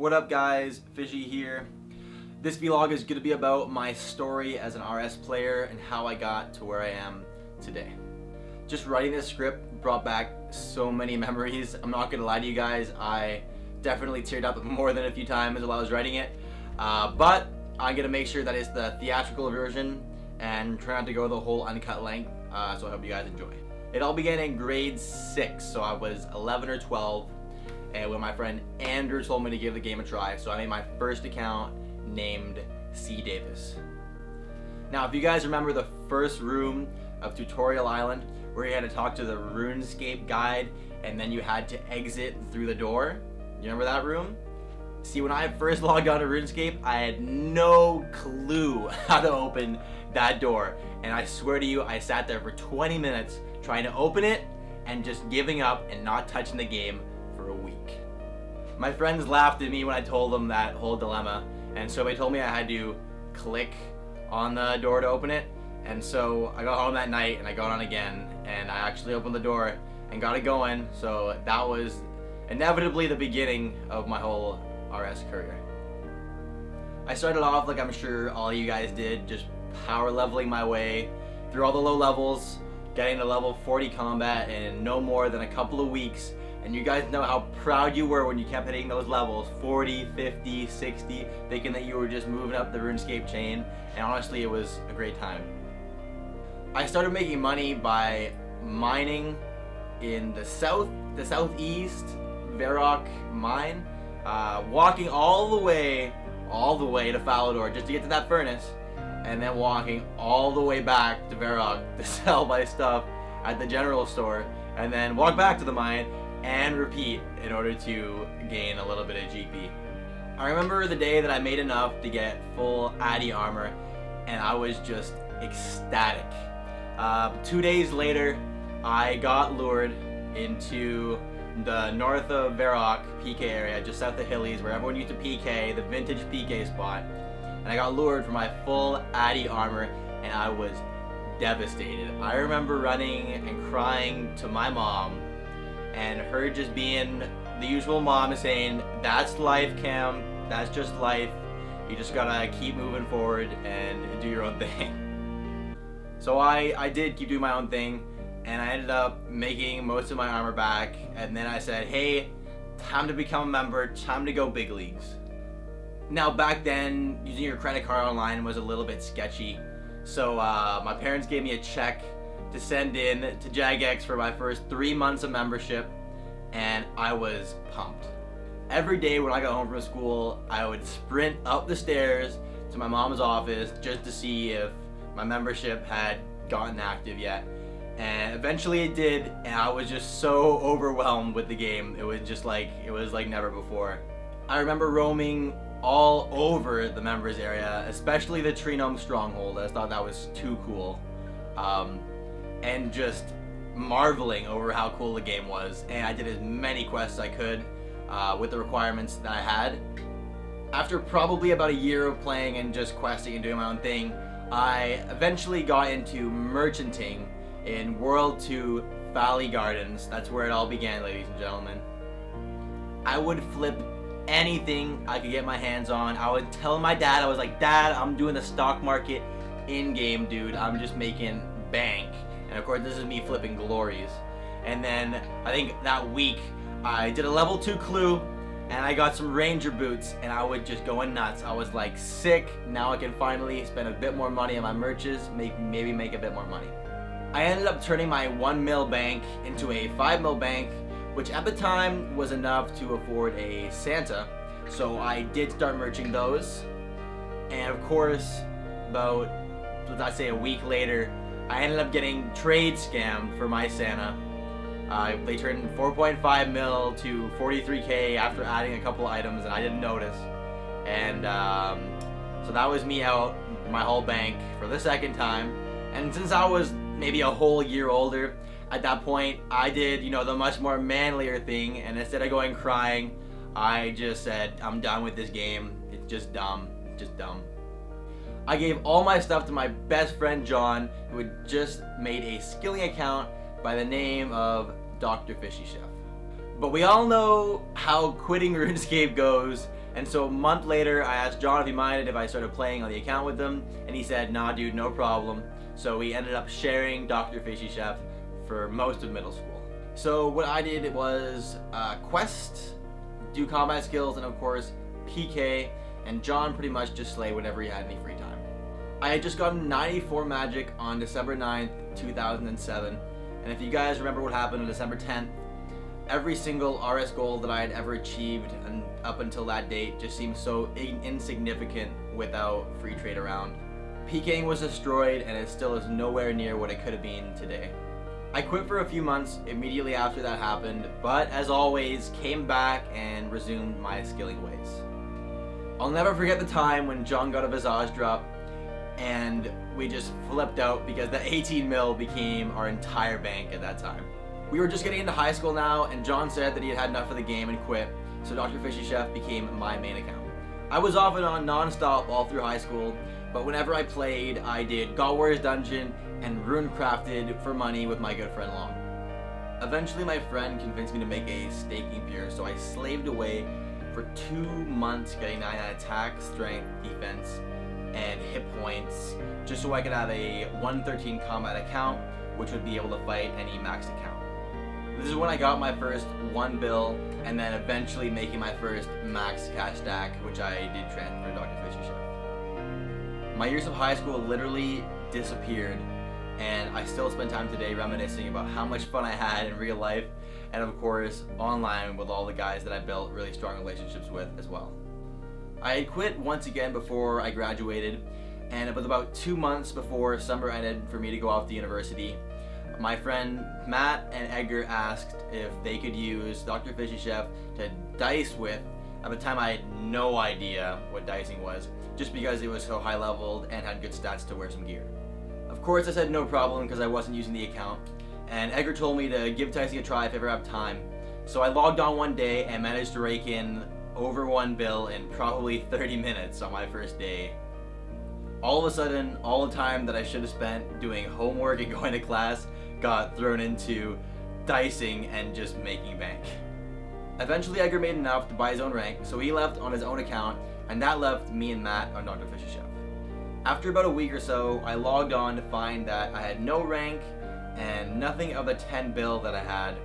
What up guys, Fishy here. This vlog is going to be about my story as an RS player and how I got to where I am today. Just writing this script brought back so many memories. I'm not going to lie to you guys, I definitely teared up more than a few times while I was writing it. But I'm going to make sure that it's the theatrical version and try not to go the whole uncut length, so I hope you guys enjoy. It all began in grade 6, so I was 11 or 12. And when my friend Andrew told me to give the game a try, so I made my first account named C. Davis. Now, if you guys remember the first room of Tutorial Island, where you had to talk to the RuneScape guide, and then you had to exit through the door, you remember that room? See, when I first logged on to RuneScape, I had no clue how to open that door. And I swear to you, I sat there for 20 minutes trying to open it, and just giving up and not touching the game for a week. My friends laughed at me when I told them that whole dilemma, and so they told me I had to click on the door to open it. And so I got home that night and I got on again, and I actually opened the door and got it going. So that was inevitably the beginning of my whole RS career. I started off like I'm sure all you guys did, just power leveling my way through all the low levels, getting to level 40 combat in no more than a couple of weeks. And you guys know how proud you were when you kept hitting those levels, 40, 50, 60, thinking that you were just moving up the RuneScape chain, and honestly it was a great time. I started making money by mining in the southeast Varrock mine, walking all the way to Falador just to get to that furnace, and then walking all the way back to Varrock to sell my stuff at the general store, and then walk back to the mine and repeat in order to gain a little bit of GP. I remember the day that I made enough to get full Addy armor, and I was just ecstatic. 2 days later, I got lured into the north of Varrock PK area, just south of Hillies, where everyone used to PK, the vintage PK spot. And I got lured for my full Addy armor, and I was devastated. I remember running and crying to my mom, and her just being the usual mom saying, "That's life, Cam, that's just life. You just gotta keep moving forward and do your own thing." So I did keep doing my own thing, and I ended up making most of my armor back, and then I said, hey, time to become a member, time to go big leagues. Now back then, using your credit card online was a little bit sketchy, so my parents gave me a check to send in to Jagex for my first 3 months of membership, and I was pumped. Every day when I got home from school, I would sprint up the stairs to my mom's office just to see if my membership had gotten active yet. And eventually it did, and I was just so overwhelmed with the game. It was like never before. I remember roaming all over the members area, especially the Tree Gnome Stronghold. I just thought that was too cool. And just marveling over how cool the game was. And I did as many quests as I could with the requirements that I had. After probably about a year of playing and just questing and doing my own thing, I eventually got into merchanting in World 2 Valley Gardens. That's where it all began, ladies and gentlemen. I would flip anything I could get my hands on. I would tell my dad, I was like, "Dad, I'm doing the stock market in-game, dude. I'm just making bank." And of course, this is me flipping glories. And then I think that week I did a level 2 clue, and I got some ranger boots, and I was just going nuts. I was like, sick, now I can finally spend a bit more money on my merches, maybe make a bit more money. I ended up turning my 1 mil bank into a 5 mil bank, which at the time was enough to afford a Santa. So I did start merching those. And of course, about, let's say a week later, I ended up getting trade scammed for my Santa. They turned 4.5 mil to 43K after adding a couple items, and I didn't notice. And so that was me out my whole bank for the second time. And since I was maybe a whole year older, at that point I did, the much more manlier thing, and instead of going crying, I just said, I'm done with this game. It's just dumb. It's just dumb. I gave all my stuff to my best friend John, who had just made a skilling account by the name of Dr. Fishy Chef. But we all know how quitting RuneScape goes, And so a month later, I asked John if he minded if I started playing on the account with him, and he said, nah dude, no problem. So we ended up sharing Dr. Fishy Chef for most of middle school. So what I did was quest, do combat skills, and of course PK, and John pretty much just slay whenever he had any free time. I had just gotten 94 magic on December 9th, 2007, and if you guys remember what happened on December 10th, every single RS goal that I had ever achieved and up until that date just seemed so insignificant without free trade around. PKing was destroyed, and it still is nowhere near what it could have been today. I quit for a few months immediately after that happened, but as always, came back and resumed my skilling ways. I'll never forget the time when John got a Visage drop and we just flipped out because the 18 mil became our entire bank at that time. We were just getting into high school now, and John said that he had had enough of the game and quit, so Dr. Fishy Chef became my main account. I was off and on non-stop all through high school, but whenever I played, I did God Warriors Dungeon and Rune Crafted for money with my good friend Long. Eventually my friend convinced me to make a staking pier, so I slaved away for 2 months getting 99 attack, strength, defense, and hit points, just so I could have a 113 combat account, which would be able to fight any maxed account. This is when I got my first 1 bill, and then eventually making my first max cash stack, which I did transfer to Dr. Fishy Chef. My years of high school literally disappeared, and I still spend time today reminiscing about how much fun I had in real life, and of course online with all the guys that I built really strong relationships with as well. I had quit once again before I graduated, and it was about 2 months before summer ended for me to go off to university. My friend Matt and Edgar asked if they could use Dr. Fishy Chef to dice with. At the time I had no idea what dicing was, just because it was so high leveled and had good stats to wear some gear. Of course I said no problem because I wasn't using the account, and Edgar told me to give dicing a try if I ever have time. So I logged on one day and managed to rake in over 1 bill in probably 30 minutes on my first day. All of a sudden, all the time that I should have spent doing homework and going to class got thrown into dicing and just making bank. Eventually Edgar made enough to buy his own rank, so he left on his own account, and that left me and Matt on Dr. Fishy Chef. After about a week or so, I logged on to find that I had no rank and nothing of the 10 bill that I had.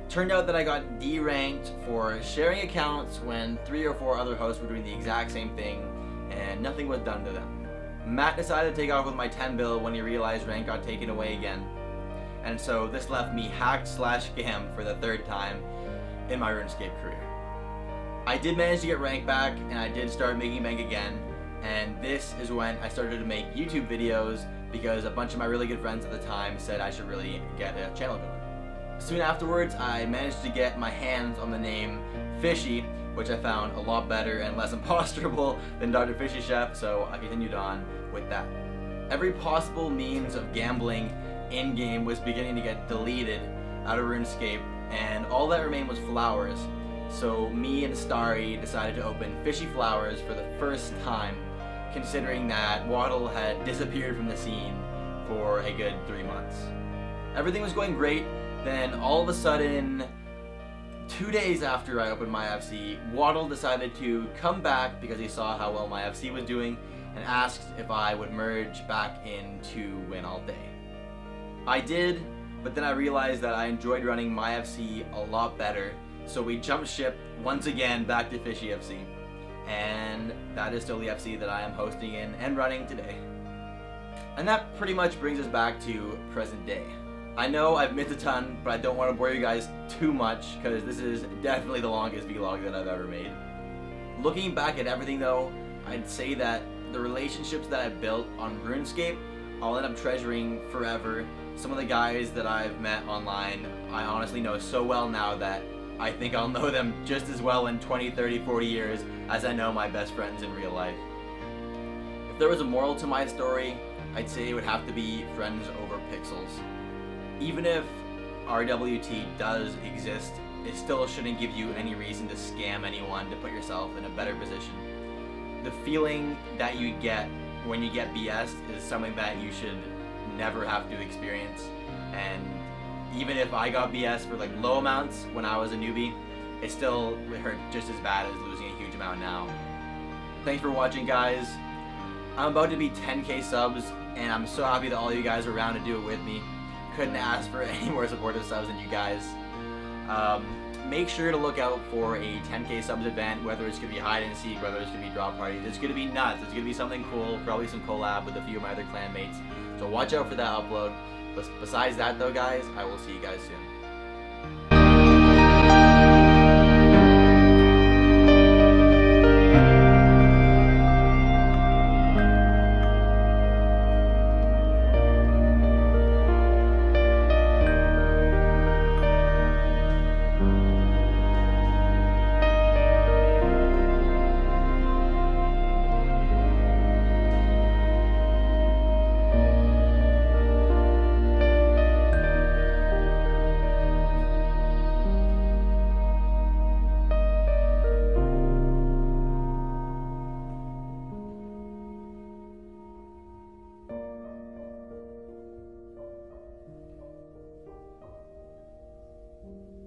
Turned out that I got D-ranked for sharing accounts when 3 or 4 other hosts were doing the exact same thing, and nothing was done to them. Matt decided to take off with my 10 bill when he realized rank got taken away again. And so this left me hacked/scammed for the 3rd time in my RuneScape career. I did manage to get rank back, and I did start making bank again, and this is when I started to make YouTube videos because a bunch of my really good friends at the time said I should really get a channel going. Soon afterwards, I managed to get my hands on the name Fishy, which I found a lot better and less imposterable than Dr. Fishy Chef, so I continued on with that. Every possible means of gambling in-game was beginning to get deleted out of RuneScape, and all that remained was flowers. So me and Starry decided to open Fishy Flowers for the first time, considering that Waddle had disappeared from the scene for a good 3 months. Everything was going great, then all of a sudden, 2 days after I opened my FC, Waddle decided to come back because he saw how well my FC was doing and asked if I would merge back into Win All Day. I did, but then I realized that I enjoyed running my FC a lot better, so we jumped ship once again back to Fishy FC, and that is still the FC that I am hosting in and running today. And that pretty much brings us back to present day. I know I've missed a ton, but I don't want to bore you guys too much because this is definitely the longest vlog that I've ever made. Looking back at everything though, I'd say that the relationships that I built on RuneScape, I'll end up treasuring forever. Some of the guys that I've met online, I honestly know so well now that I think I'll know them just as well in 20, 30, 40 years as I know my best friends in real life. If there was a moral to my story, I'd say it would have to be friends over pixels. Even if RWT does exist, it still shouldn't give you any reason to scam anyone to put yourself in a better position. The feeling that you get when you get BS is something that you should never have to experience, and even if I got BS for like low amounts when I was a newbie, it still hurt just as bad as losing a huge amount now. Thanks for watching, guys. I'm about to be 10K subs, and I'm so happy that all you guys are around to do it with me. Couldn't ask for any more supportive subs than you guys. Make sure to look out for a 10K subs event, whether it's going to be hide and seek, whether it's going to be drop parties. It's going to be nuts. It's going to be something cool, probably some collab with a few of my other clan mates. So watch out for that upload. But besides that though, guys, I will see you guys soon.